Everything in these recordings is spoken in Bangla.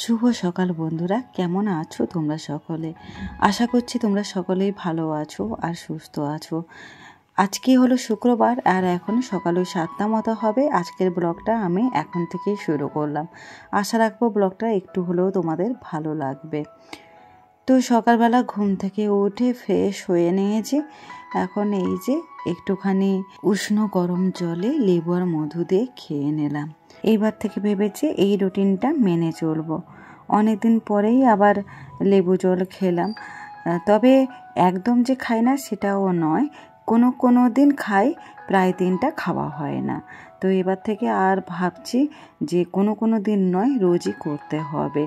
শুভ সকাল বন্ধুরা, কেমন আছো তোমরা সকলে? আশা করছি তোমরা সকলেই ভালো আছো আর সুস্থ আছো। আজকে হলো শুক্রবার আর এখন সকাল 7টা মতো হবে। আজকের ব্লগটা আমি এখন থেকেই শুরু করলাম। আশা রাখবো ব্লগটা একটু হলেও তোমাদের ভালো লাগবে। তো সকালবেলা ঘুম থেকে উঠে ফ্রেশ হয়ে নিয়েছি। এখন এই যে একটুখানি উষ্ণ গরম জলে লেবু আর মধু দিয়ে খেয়ে নিলাম। এইবার থেকে ভেবেছি এই রুটিনটা মেনে চলবো। অনেকদিন পরেই আবার লেবু জল খেলাম, তবে একদম যে খাই না সেটাও নয়, কোনো দিন খাই, প্রায় দিনটা খাওয়া হয় না। তো এবার থেকে আর ভাবছি যে কোনো দিন নয়, রোজই করতে হবে।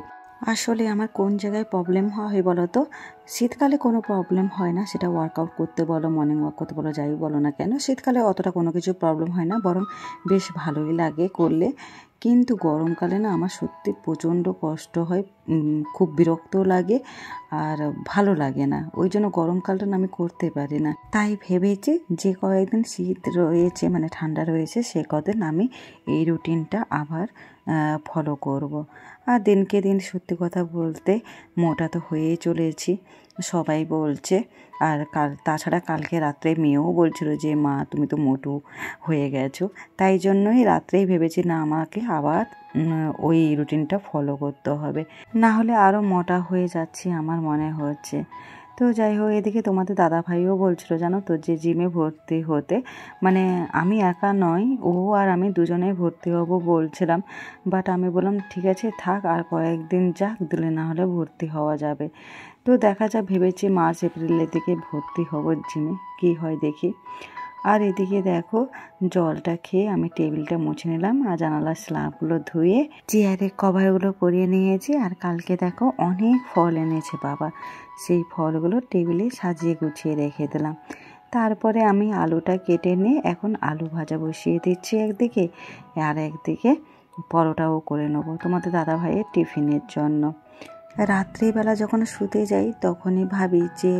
আসলে আমার কোন জায়গায় প্রবলেম হয় বলো তো? শীতকালে কোনো প্রবলেম হয় না, সেটা ওয়ার্কআউট করতে বলো, মর্নিং ওয়াক করতে বলো, যাই বলো না কেন, শীতকালে অতটা কোনো কিছু প্রবলেম হয় না, বরং বেশ ভালোই লাগে করলে। কিন্তু গরমকালে না আমার সত্যি প্রচণ্ড কষ্ট হয়, খুব বিরক্ত লাগে আর ভালো লাগে না। ওই জন্য গরমকালটা আমি করতে পারি না। তাই ভেবেছি যে কয়েকদিন শীত রয়েছে, মানে ঠান্ডা রয়েছে, সে কদিন আমি এই রুটিনটা আবার ফলো করব। আর দিনকে দিন সত্যি কথা বলতে মোটা তো হয়েই চলেছি, সবাই বলছে। আর তাছাড়া কালকে রাত্রে মেয়েও বলছিল যে মা তুমি তো মোটু হয়ে গেছো। তাই জন্যই রাত্রেই ভেবেছি না, আমাকে আবার ওই রুটিনটা ফলো করতে হবে, না হলে আরও মোটা হয়ে যাচ্ছি আমার মনে হচ্ছে। তো যাই হোক, এদিকে তোমাদের দাদা ভাইও বলছিল জানো তো যে জিমে ভর্তি হতে, মানে আমি একা নয়, ও আর আমি দুজনেই ভর্তি হব বলছিলাম। বাট আমি বললাম ঠিক আছে থাক, আর কয়েকদিন যাক, দিলে না হলে ভর্তি হওয়া যাবে। তো দেখা যাক, ভেবেছি মার্চ এপ্রিলের দিকে ভর্তি হব জিমে, কী হয় দেখি। আর এদিকে দেখো জলটা খেয়ে আমি টেবিলটা মুছে নিলাম আর জানালার স্ল্যাবগুলো ধুয়ে চেয়ারের কভারগুলো পরিয়ে নিয়েছি। আর কালকে দেখো অনেক ফল এনেছে বাবা, সেই ফলগুলো টেবিলে সাজিয়ে গুছিয়ে রেখে দিলাম। তারপরে আমি আলুটা কেটে নিয়ে এখন আলু ভাজা বসিয়ে দিচ্ছি একদিকে, আর একদিকে পরোটাও করে নেবো তোমাদের দাদা ভাইয়ের টিফিনের জন্য। রাত্রিবেলা যখন শুতে যাই তখনই ভাবি যে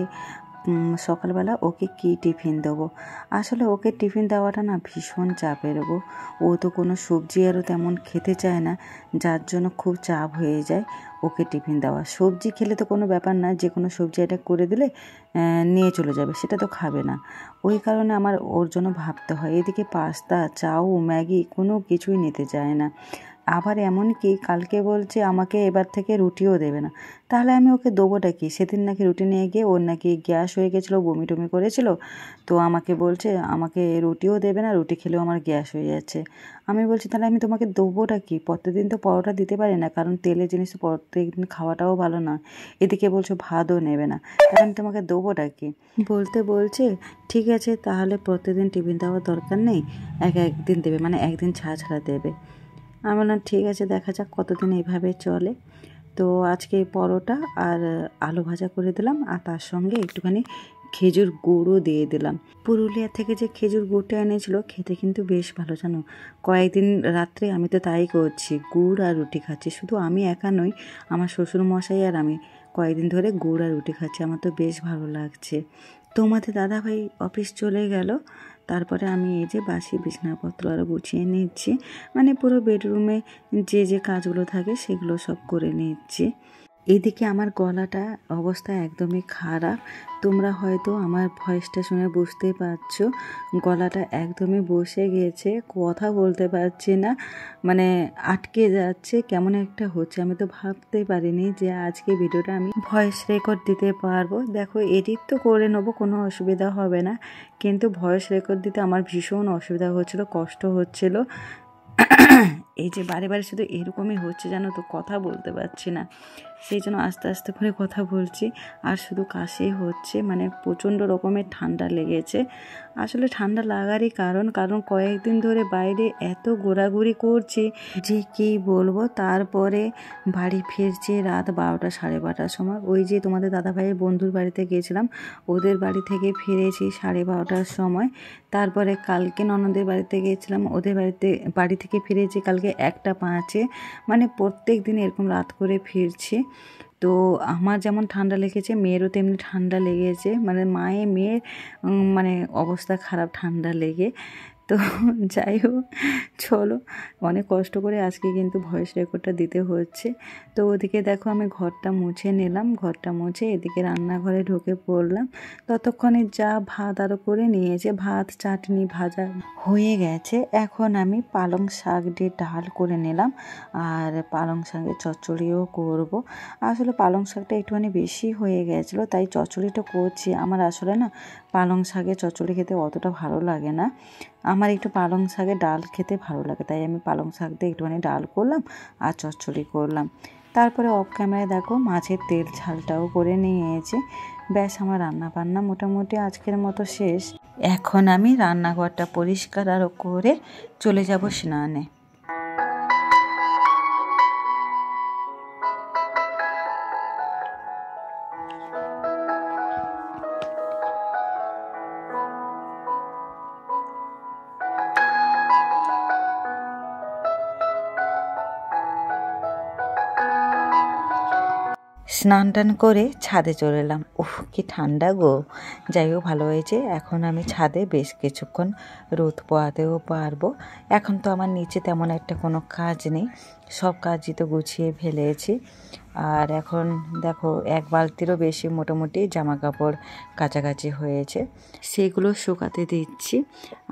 সকালবেলা ওকে কি টিফিন দেবো। আসলে ওকে টিফিন দেওয়াটা না ভীষণ চাপের গো। ও তো কোনো সবজি আরও তেমন খেতে চায় না, যার জন্য খুব চাপ হয়ে যায় ওকে টিফিন দেওয়া। সবজি খেলে তো কোনো ব্যাপার না, যে কোনো সবজি এটা করে দিলে নিয়ে চলে যাবে, সেটা তো খাবে না। ওই কারণে আমার ওর জন্য ভাবতে হয়। এদিকে পাস্তা, চাউ, ম্যাগি কোনো কিছুই নিতে চায় না। আবার এমনকি কালকে বলছে আমাকে এবার থেকে রুটিও দেবে না। তাহলে আমি ওকে দেবোটা কি? সেদিন নাকি রুটি নিয়ে গিয়ে ওর নাকি গ্যাস হয়ে গেছিলো, বমি টমি করেছিল, তো আমাকে বলছে আমাকে রুটিও দেবে না, রুটি খেলেও আমার গ্যাস হয়ে যাচ্ছে। আমি বলছি তাহলে আমি তোমাকে দেবোটা কি? প্রত্যেকদিন তো পরোটা দিতে পারি না, কারণ তেলের জিনিস প্রত্যেকদিন খাওয়াটাও ভালো নয়। এদিকে বলছো ভাতও নেবে না, তাহলে আমি তোমাকে দেবোটা কি? বলছে ঠিক আছে তাহলে প্রত্যেকদিন টিফিন দেওয়ার দরকার নেই, একদিন দেবে, মানে একদিন ছাড়া ছাড়া দেবে। আমি বললাম ঠিক আছে, দেখা যাক কতদিন এইভাবে চলে। তো আজকে পরোটা আর আলু ভাজা করে দিলাম, আর তার সঙ্গে একটুখানি খেজুর গুড়ও দিয়ে দিলাম। পুরুলিয়া থেকে যে খেজুর গুড়টা এনেছিল খেতে কিন্তু বেশ ভালো জানো। কয়েকদিন রাত্রে আমি তো তাই করছি, গুড় আর রুটি খাচ্ছি। শুধু আমি একা নই, আমার শ্বশুরমশাই আর আমি কয়েকদিন ধরে গুড় আর রুটি খাচ্ছি, আমার তো বেশ ভালো লাগছে। তোমাদের দাদাভাই অফিস চলে গেল, তারপরে আমি এই যে বাসি বিছানাপত্র আরও গুছিয়ে নিচ্ছি, মানে পুরো বেডরুমে যে কাজগুলো থাকে সেগুলো সব করে নিচ্ছি। এদিকে আমার গলাটা অবস্থা একদমই খারাপ, তোমরা হয়তো আমার ভয়েসটা শুনে বুঝতেই পারছো, গলাটা একদমই বসে গেছে, কথা বলতে পারছি না, মানে আটকে যাচ্ছে, কেমন একটা হচ্ছে। আমি তো ভাবতেই পারিনি যে আজকে ভিডিওটা আমি ভয়েস রেকর্ড দিতে পারবো। দেখো এডিট তো করে নেবো, কোনো অসুবিধা হবে না, কিন্তু ভয়েস রেকর্ড দিতে আমার ভীষণ অসুবিধা হচ্ছিলো, কষ্ট হচ্ছিলো। এই যে বারে বারে শুধু এরকমই হচ্ছে, জানো তো, কথা বলতে পারছি না, সেই জন্য আস্তে আস্তে করে কথা বলছি। আর শুধু কাশি হচ্ছে, মানে প্রচণ্ড রকমের ঠান্ডা লেগেছে। আসলে ঠান্ডা লাগারই কারণ কয়েকদিন ধরে বাইরে এত ঘোরাঘুরি করছি যে কি বলবো। তারপরে বাড়ি ফিরছি রাত 12টা 12:30টার সময়। ওই যে তোমাদের দাদাভাইয়ের বন্ধুর বাড়িতে গিয়েছিলাম, ওদের বাড়ি থেকে ফিরেছি 12:30টার সময়। তারপরে কালকে ননদের বাড়িতে গিয়েছিলাম, ওদের বাড়ি থেকে ফিরেছি কালকে 1টা 5-এ। মানে প্রত্যেক দিন এরকম রাত করে ফিরছি। তো আমার যেমন ঠান্ডা লেগেছে, মেয়েরও তেমনি ঠান্ডা লেগেছে, মানে মেয়ের মানে অবস্থা খারাপ ঠান্ডা লেগে। তো যাই হোক, চলো, অনেক কষ্ট করে আজকে কিন্তু ভয়েস রেকর্ডটা দিতে হচ্ছে। তো ওদিকে দেখো আমি ঘরটা মুছে নিলাম, ঘরটা মুছে এদিকে রান্নাঘরে ঢুকে পড়লাম। ততক্ষণে যা ভাত আরও করে নিয়েছে, ভাত চাটনি ভাজা হয়ে গেছে। এখন আমি পালং শাক দিয়ে ডাল করে নিলাম, আর পালং শাকের চচ্চড়িও করব। আসলে পালং শাকটা একটুখানি বেশি হয়ে গেছিলো, তাই চচ্চড়িটা করছি। আমার আসলে না পালং শাকের চচ্চড়ি খেতে অতটা ভালো লাগে না, আমার একটু পালং শাকের ডাল খেতে ভালো লাগে, তাই আমি পালং শাক দিয়ে একটুখানি ডাল করলাম আর চচ্চড়ি করলাম। তারপরে অফ ক্যামেরায় দেখো মাছের তেল ঝালটাও করে নিয়েছে। ব্যাস, আমার রান্না বান্না মোটামুটি আজকের মতো শেষ। এখন আমি রান্নাঘরটা পরিষ্কার আরও করে চলে যাব স্নানে। স্নান টান করে ছাদে চলে এলাম। উফ, কি ঠান্ডা গো! যাই হোক, ভালো হয়েছে। এখন আমি ছাদে বেশ কিছুক্ষণ রোদ পোয়াতেও পারবো। এখন তো আমার নিচে তেমন একটা কোনো কাজ নেই, সব কাজই তো গুছিয়ে ফেলেছি। আর এখন দেখো 1 বালতিরও বেশি মোটামুটি জামা কাপড় কাচাকাচি হয়েছে, সেগুলো শুকাতে দিচ্ছি।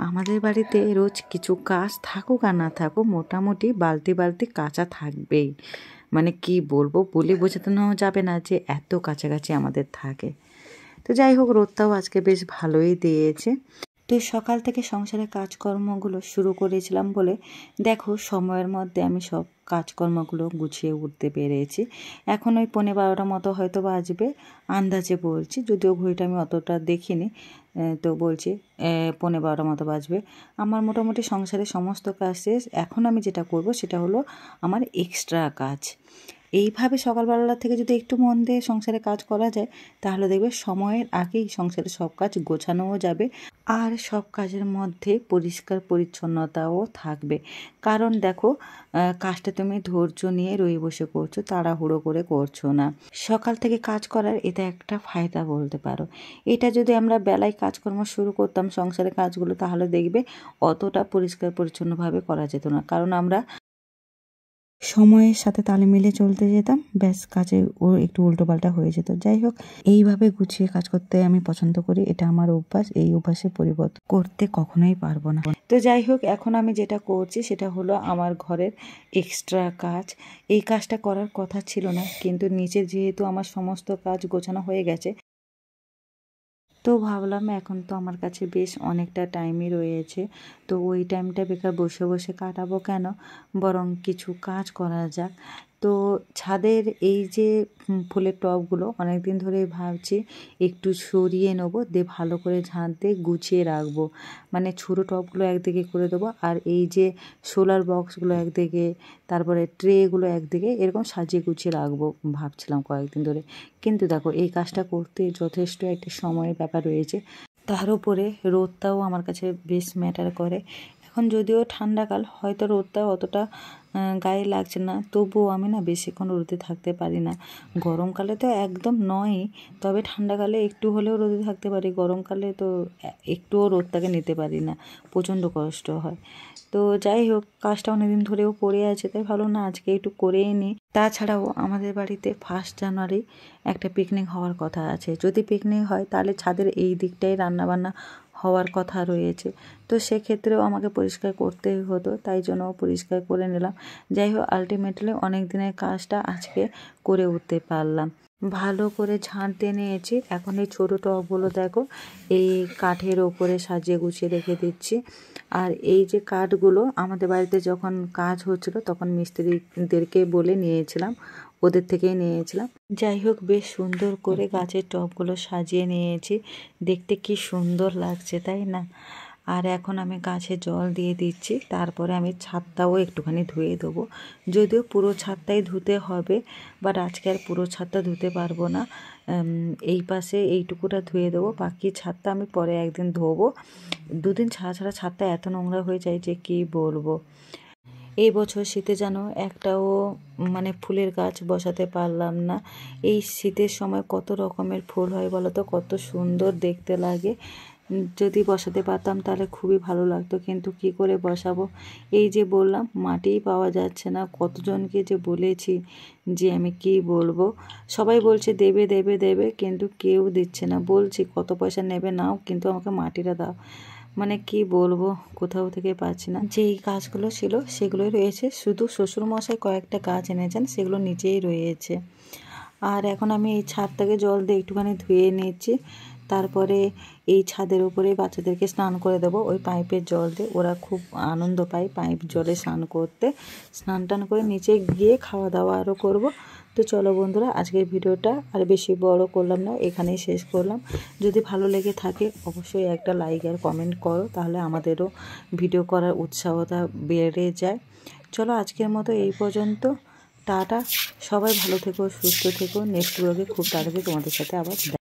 আমাদের বাড়িতে রোজ কিছু কাজ থাকুক আর না থাকুক, মোটামুটি বালতি বালতি কাঁচা থাকবেই। মানে কি বলবো, বলে বোঝাতে যাবে না যে এত কাছাকাছি আমাদের থাকে। তো যাই হোক, রোদটাও আজকে বেশ ভালোই দিয়েছে। তো সকাল থেকে সংসারের কাজকর্মগুলো শুরু করেছিলাম বলে দেখো সময়ের মধ্যে আমি সব কাজকর্মগুলো গুছিয়ে উঠতে পেরেছি। এখন ওই 12:15 মতো হয়তো বাজবে, আন্দাজে বলছি, যদিও ঘড়িটা আমি অতটা দেখিনি। তো বলছি 12:15 মতো বাজবে। আমার মোটামুটি সংসারের সমস্ত কাজ শেষ। এখন আমি যেটা করব সেটা হলো আমার এক্সট্রা কাজ। এইভাবে সকালবেলা থেকে যদি একটু মন দিয়ে সংসারে কাজ করা যায়, তাহলে দেখবে সময়ের আগেই সংসারের সব কাজ গোছানোও যাবে, আর সব কাজের মধ্যে পরিষ্কার পরিচ্ছন্নতাও থাকবে। কারণ দেখো, কাজটা তুমি ধৈর্য নিয়ে রয়ে বসে করছো, তাড়াহুড়ো করে করছো না। সকাল থেকে কাজ করার এটা একটা ফায়দা বলতে পারো। এটা যদি আমরা বেলায় কাজকর্ম শুরু করতাম সংসারের কাজগুলো, তাহলে দেখবে অতটা পরিষ্কার পরিচ্ছন্নভাবে করা যেত না, কারণ আমরা সময়ের সাথে তালে মিলে চলতে যেতাম, ব্যাস কাজে একটু উল্টোপাল্টা হয়ে যেত। যাই হোক, এইভাবে গুছিয়ে কাজ করতে আমি পছন্দ করি, এটা আমার অভ্যাস। এই অভ্যাসের পরিবর্তন করতে কখনোই পারবো না। তো যাই হোক, এখন আমি যেটা করছি সেটা হলো আমার ঘরের এক্সট্রা কাজ। এই কাজটা করার কথা ছিল না, কিন্তু নিচে যেহেতু আমার সমস্ত কাজ গোছানো হয়ে গেছে, তো ভাবলাম এখন তো আমার কাছে বেশ অনেকটা টাইমই রয়েছে, তো ওই টাইমটা বেকার বসে বসে কাটাবো কেন, বরং কিছু কাজ করা যাক। তো ছাদের এই যে ফুলের টবগুলো অনেক দিন ধরেই ভাবছি একটু সরিয়ে নেবো, দিয়ে ভালো করে ঝাঁট দিয়ে গুছিয়ে রাখবো। মানে ছোটো টবগুলো একদিকে করে দেবো, আর এই যে সোলার বক্সগুলো একদিকে, তারপরে ট্রেগুলো একদিকে, এরকম সাজিয়ে গুছিয়ে রাখবো ভাবছিলাম কয়েকদিন ধরে। কিন্তু দেখো, এই কাজটা করতে যথেষ্ট একটা সময়ের ব্যাপার রয়েছে, তার উপরে রোদটাও আমার কাছে বেশ ম্যাটার করে। এখন যদিও ঠান্ডাকাল, হয়তো রোদটা অতটা গায়ে লাগছে না, তবুও আমি না বেশিক্ষণ রোদে থাকতে পারি না। গরমকালে তো একদম নয়ই, তবে ঠান্ডাকালে একটু হলেও রোদে থাকতে পারি, গরমকালে তো একটুও রোদটাকে নিতে পারি না, প্রচণ্ড কষ্ট হয়। তো যাই হোক, কাজটা অনেকদিন ধরেও পড়ে আছে, তাই ভালো না আজকে একটু করেই নিই। তাছাড়াও আমাদের বাড়িতে 1 জানুয়ারি একটা পিকনিক হওয়ার কথা আছে। যদি পিকনিক হয় তাহলে ছাদের এই দিকটাই রান্নাবান্না হওয়ার কথা রয়েছে, তো সেক্ষেত্রেও আমাকে পরিষ্কার করতেই হতো, তাই জন্য পরিষ্কার করে নিলাম। যাই হোক, আলটিমেটলি অনেক দিনের কাজটা আজকে করে উঠতে পারলাম। ভালো করে ঝাঁট দিয়ে নিয়েছি। এখন এই ছোটো টবগুলো দেখো এই কাঠের ওপরে সাজিয়ে গুছিয়ে রেখে দিচ্ছি। আর এই যে কাঠগুলো আমাদের বাড়িতে যখন কাজ হচ্ছিল তখন মিস্ত্রিদেরকে বলে নিয়েছিলাম, ওদের থেকেই নিয়েছিলাম। যাই হোক, বেশ সুন্দর করে গাছের টবগুলো সাজিয়ে নিয়েছি, দেখতে কি সুন্দর লাগছে তাই না। আর এখন আমি গাছে জল দিয়ে দিচ্ছি, তারপরে আমি ছাদটাও একটুখানি ধুয়ে দেবো। যদিও পুরো ছাদটাই ধুতে হবে, বাট আজকে আর পুরো ছাদটা ধুতে পারবো না। এই পাশে এইটুকুটা ধুয়ে দেবো, বাকি ছাদটা আমি পরে একদিন ধোবো। দুদিন ছাড়া ছাড়া ছাদটা এত নোংরা হয়ে যায় যে কি বলবো। এই বছর শীতে যেন একটাও মানে ফুলের গাছ বসাতে পারলাম না। এই শীতের সময় কত রকমের ফুল হয় বলো তো, কত সুন্দর দেখতে লাগে। যদি বসাতে পারতাম তাহলে খুবই ভালো লাগতো, কিন্তু কি করে বসাবো। এই যে বললাম মাটিই পাওয়া যাচ্ছে না, কতজনকে যে বলেছি যে আমি কি বলবো। সবাই বলছে দেবে দেবে দেবে, কিন্তু কেউ দিচ্ছে না। বলছি কত পয়সা নেবে নাও, কিন্তু আমাকে মাটিটা দাও। মানে কি বলবো, কোথাও থেকে পাচ্ছি না। যেই গাছগুলো ছিল সেগুলোই রয়েছে, শুধু শ্বশুরমশাই কয়েকটা গাছ এনেছেন, সেগুলো নিচেই রয়েছে। আর এখন আমি এই ছাদটাকে জল দিয়ে একটুখানি ধুয়ে নিচ্ছি, তারপরে এই ছাদের উপরে বাচ্চাদেরকে স্নান করে দেবো ওই পাইপের জল দিয়ে। ওরা খুব আনন্দ পায় পাইপ জলে স্নান করতে। স্নান টান করে নিচে গিয়ে খাওয়া দাওয়া আরও করব। তো চলো বন্ধুরা, আজকের ভিডিওটা আর বেশি বড় করলাম না, এখানেই শেষ করলাম। যদি ভালো লেগে থাকে অবশ্যই একটা লাইক আর কমেন্ট করো, তাহলে আমাদেরও ভিডিও করার উৎসাহটা বেড়ে যায়। চলো আজকের মতো এই পর্যন্ত, টাটা। সবাই ভালো থেকো, সুস্থ থেকো। নেক্সট ব্লগে খুব তাড়াতাড়ি তোমাদের সাথে আবার